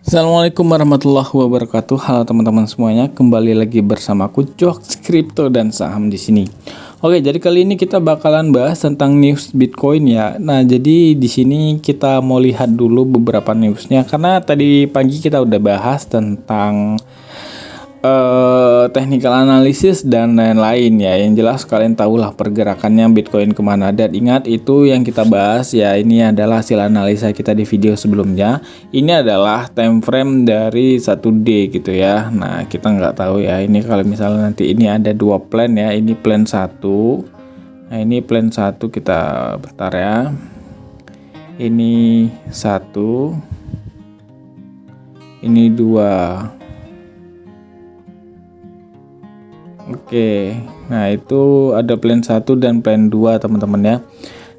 Assalamualaikum warahmatullahi wabarakatuh. Halo teman-teman semuanya, kembali lagi bersama aku Jokes Kripto dan Saham di sini. Oke, jadi kali ini kita bakalan bahas tentang news Bitcoin ya. Nah, jadi di sini kita mau lihat dulu beberapa newsnya karena tadi pagi kita udah bahas tentang technical analysis dan lain-lain ya. Yang jelas kalian tahulah pergerakannya Bitcoin kemana. Dan ingat itu yang kita bahas ya, ini adalah hasil analisa kita di video sebelumnya. Ini adalah time frame dari 1D gitu ya. Nah, kita nggak tahu ya ini kalau misalnya nanti ini ada dua plan ya. Ini plan 1. Nah, ini plan 1 kita bentar ya. Ini 1. Ini 2. Oke, nah itu ada plan 1 dan plan 2 teman-teman ya.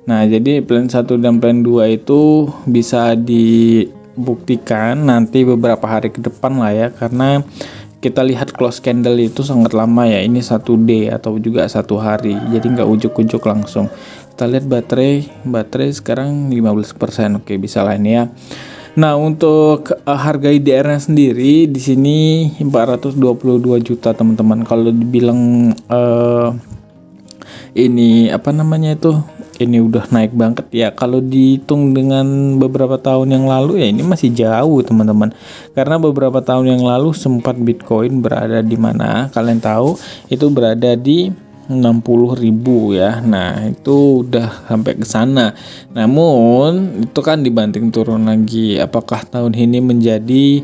Nah, jadi plan 1 dan plan 2 itu bisa dibuktikan nanti beberapa hari ke depan lah ya. Karena kita lihat close candle itu sangat lama ya. Ini 1D atau juga 1 hari. Jadi nggak ujuk-ujuk langsung. Kita lihat baterai sekarang 15%. Oke, bisa lah ini ya. Nah, untuk harga IDR-nya sendiri di sini 422 juta teman-teman. Kalau dibilang ini apa namanya itu, ini udah naik banget ya. Kalau dihitung dengan beberapa tahun yang lalu ya ini masih jauh teman-teman. Karena beberapa tahun yang lalu sempat Bitcoin berada di mana? Kalian tahu itu berada di 60.000 ya. Nah, itu udah sampai ke sana. Namun, itu kan dibanting turun lagi. Apakah tahun ini menjadi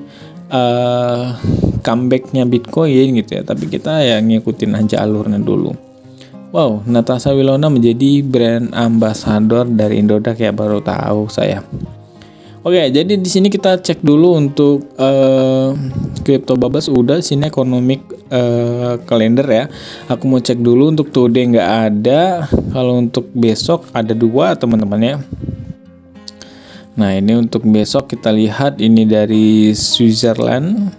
comebacknya Bitcoin gitu ya. Tapi kita ya ngikutin aja alurnya dulu. Wow, Natasha Wilona menjadi brand ambassador dari Indodax ya, baru tahu saya. Oke, jadi di sini kita cek dulu untuk Crypto Babas udah sini economic kalender ya. Aku mau cek dulu untuk today nggak ada. Kalau untuk besok ada 2 teman-teman ya. Nah, ini untuk besok kita lihat ini dari Switzerland.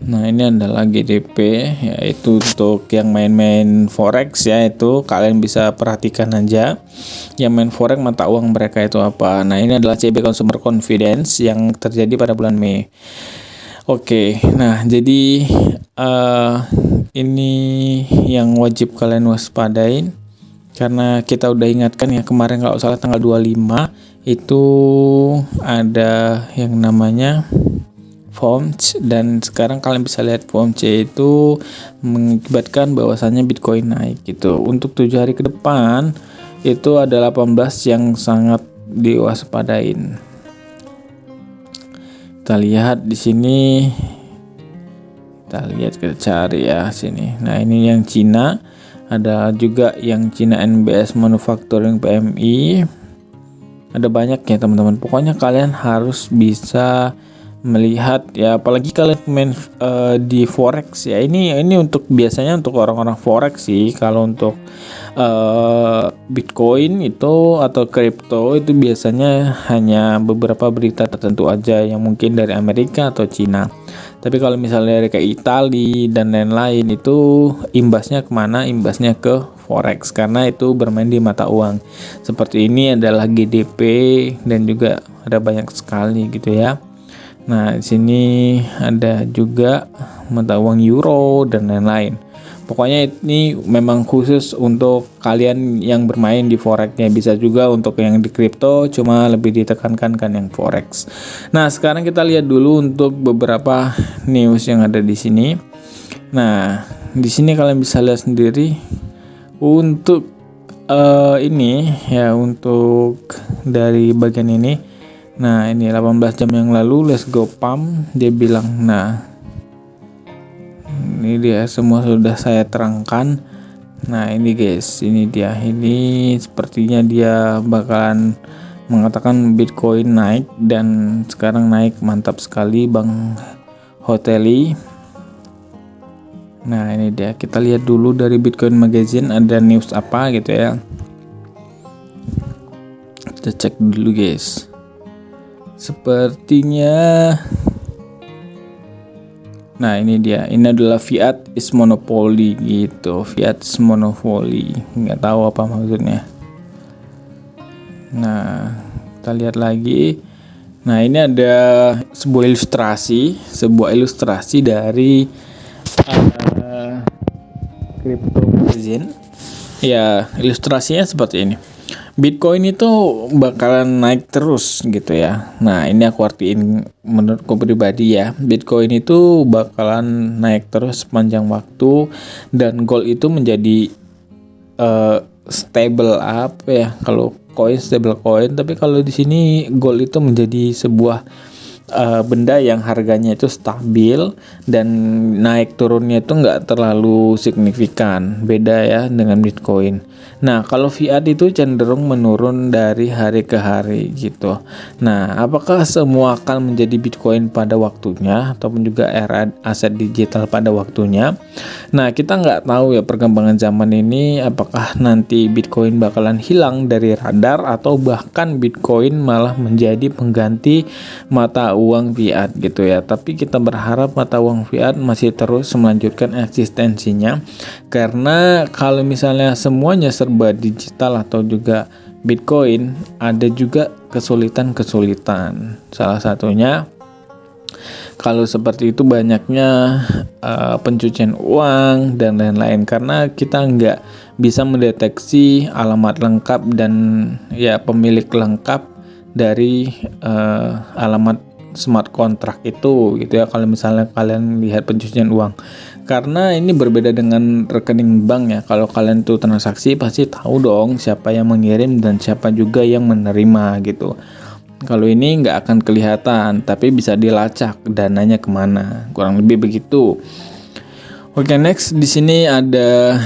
Nah, ini adalah GDP yaitu untuk yang main-main forex ya, itu kalian bisa perhatikan aja yang main forex mata uang mereka itu apa. Nah, ini adalah CB Consumer Confidence yang terjadi pada bulan Mei. Oke, nah jadi ini yang wajib kalian waspadain karena kita udah ingatkan ya kemarin kalau salah tanggal 25 itu ada yang namanya FOMC, dan sekarang kalian bisa lihat FOMC itu mengakibatkan bahwasannya Bitcoin naik gitu. Untuk 7 hari ke depan itu ada 18 yang sangat diwaspadain. Kita lihat di sini. Kita cari ya sini. Nah, ini yang Cina, ada juga yang Cina NBS Manufacturing PMI. Ada banyak ya teman-teman. Pokoknya kalian harus bisa melihat ya, apalagi kalian main di forex ya, ini untuk biasanya untuk orang-orang forex sih. Kalau untuk Bitcoin itu atau kripto itu biasanya hanya beberapa berita tertentu aja yang mungkin dari Amerika atau Cina. Tapi kalau misalnya dari kayak Italia dan lain-lain itu imbasnya kemana? Imbasnya ke forex karena itu bermain di mata uang. Seperti ini adalah GDP dan juga ada banyak sekali gitu ya. Nah, di sini ada juga mata uang euro dan lain-lain. Pokoknya ini memang khusus untuk kalian yang bermain di forex-nya, bisa juga untuk yang di kripto, cuma lebih ditekankan kan yang forex. Nah, sekarang kita lihat dulu untuk beberapa news yang ada di sini. Nah, di sini kalian bisa lihat sendiri untuk ini ya, untuk dari bagian ini. Nah, ini 18 jam yang lalu Let's Go Pump dia bilang, nah ini dia semua sudah saya terangkan. Nah, ini guys, ini dia, ini sepertinya dia bakalan mengatakan Bitcoin naik dan sekarang naik mantap sekali Bang Hoteli. Nah, ini dia, kita lihat dulu dari Bitcoin Magazine ada news apa gitu ya. Kita cek dulu guys. Sepertinya, nah ini dia, ini adalah fiat is monopoly gitu, fiat is monopoly, nggak tahu apa maksudnya. Nah, kita lihat lagi Nah, ini ada sebuah ilustrasi dari Crypto Magazine. Ya, ilustrasinya seperti ini. Bitcoin itu bakalan naik terus gitu ya. Nah, ini aku artiin menurutku pribadi ya. Bitcoin itu bakalan naik terus sepanjang waktu dan gold itu menjadi stable apa ya? Kalau coin stable coin, tapi kalau di sini gold itu menjadi sebuah benda yang harganya itu stabil dan naik turunnya itu nggak terlalu signifikan, beda ya dengan Bitcoin. Nah, kalau fiat itu cenderung menurun dari hari ke hari gitu. Nah, apakah semua akan menjadi Bitcoin pada waktunya ataupun juga era aset digital pada waktunya? Nah, kita nggak tahu ya perkembangan zaman ini, apakah nanti Bitcoin bakalan hilang dari radar atau bahkan Bitcoin malah menjadi pengganti mata uang fiat gitu ya. Tapi kita berharap mata uang fiat masih terus melanjutkan eksistensinya, karena kalau misalnya semuanya serba digital atau juga Bitcoin, ada juga kesulitan-kesulitan. Salah satunya kalau seperti itu banyaknya pencucian uang dan lain-lain, karena kita nggak bisa mendeteksi alamat lengkap dan ya pemilik lengkap dari alamat smart contract itu gitu ya, kalau misalnya kalian lihat pencucian uang, karena ini berbeda dengan rekening bank ya. Kalau kalian tuh transaksi pasti tahu dong siapa yang mengirim dan siapa juga yang menerima gitu. Kalau ini nggak akan kelihatan, tapi bisa dilacak dananya kemana, kurang lebih begitu. Oke, next di sini ada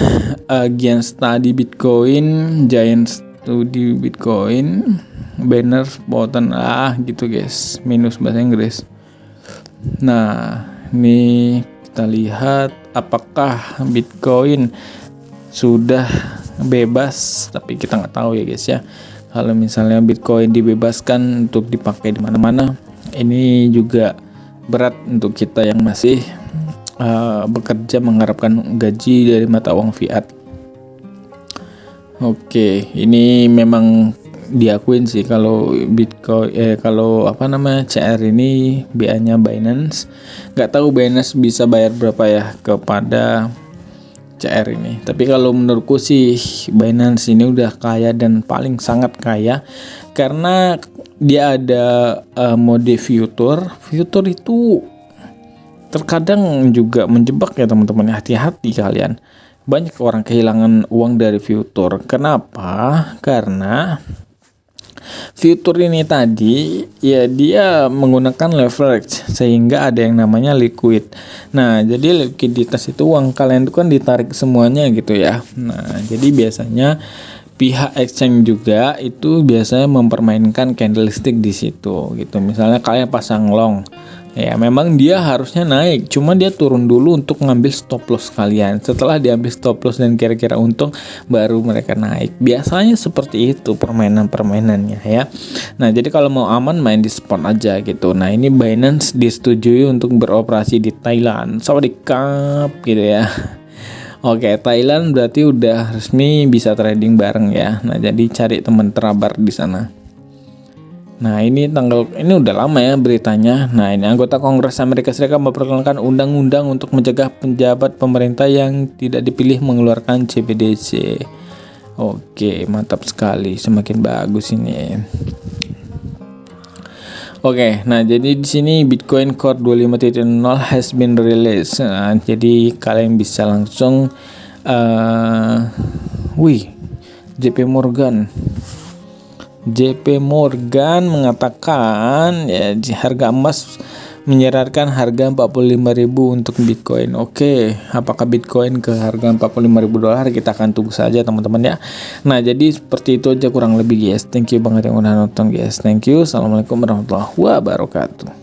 Giant Study Bitcoin, Giant Study Bitcoin, banner button gitu guys, minus bahasa Inggris. Nah, ini kita lihat apakah Bitcoin sudah bebas, tapi kita nggak tahu ya guys ya. Kalau misalnya Bitcoin dibebaskan untuk dipakai di mana-mana, ini juga berat untuk kita yang masih bekerja mengharapkan gaji dari mata uang fiat. Oke, ini memang diakuin sih kalau Bitcoin CR ini BA-nya Binance. Nggak tahu Binance bisa bayar berapa ya kepada CR ini. Tapi kalau menurutku sih Binance ini udah kaya dan paling sangat kaya, karena dia ada mode future. Future itu terkadang juga menjebak ya teman-teman, hati-hati kalian. Banyak orang kehilangan uang dari future. Kenapa? Karena fitur ini tadi ya dia menggunakan leverage, sehingga ada yang namanya liquid. Nah, jadi likuiditas itu uang kalian itu kan ditarik semuanya gitu ya. Nah, jadi biasanya pihak exchange juga itu biasanya mempermainkan candlestick di situ gitu. Misalnya kalian pasang long, ya memang dia harusnya naik, cuma dia turun dulu untuk ngambil stop loss kalian. Setelah diambil stop loss dan kira-kira untung, baru mereka naik. Biasanya seperti itu permainan-permainannya ya. Nah, jadi kalau mau aman main di spot aja gitu. Nah, ini Binance disetujui untuk beroperasi di Thailand. Sawadikap gitu ya. Oke, Thailand berarti udah resmi bisa trading bareng ya. Nah, jadi cari teman terabar di sana. Nah, ini udah lama ya beritanya. Nah, ini anggota Kongres Amerika Serikat memperkenalkan undang-undang untuk mencegah pejabat pemerintah yang tidak dipilih mengeluarkan CBDC. Oke, mantap sekali. Semakin bagus ini. Oke, nah jadi di sini Bitcoin Core 25.0 has been released. Nah, jadi kalian bisa langsung JP Morgan mengatakan ya harga emas menyarankan harga 45.000 untuk Bitcoin. Oke, apakah Bitcoin ke harga 45.000 dolar? Kita akan tunggu saja teman-teman ya. Nah, jadi seperti itu aja kurang lebih guys. Thank you banget yang udah nonton guys. Thank you. Assalamualaikum warahmatullahi wabarakatuh.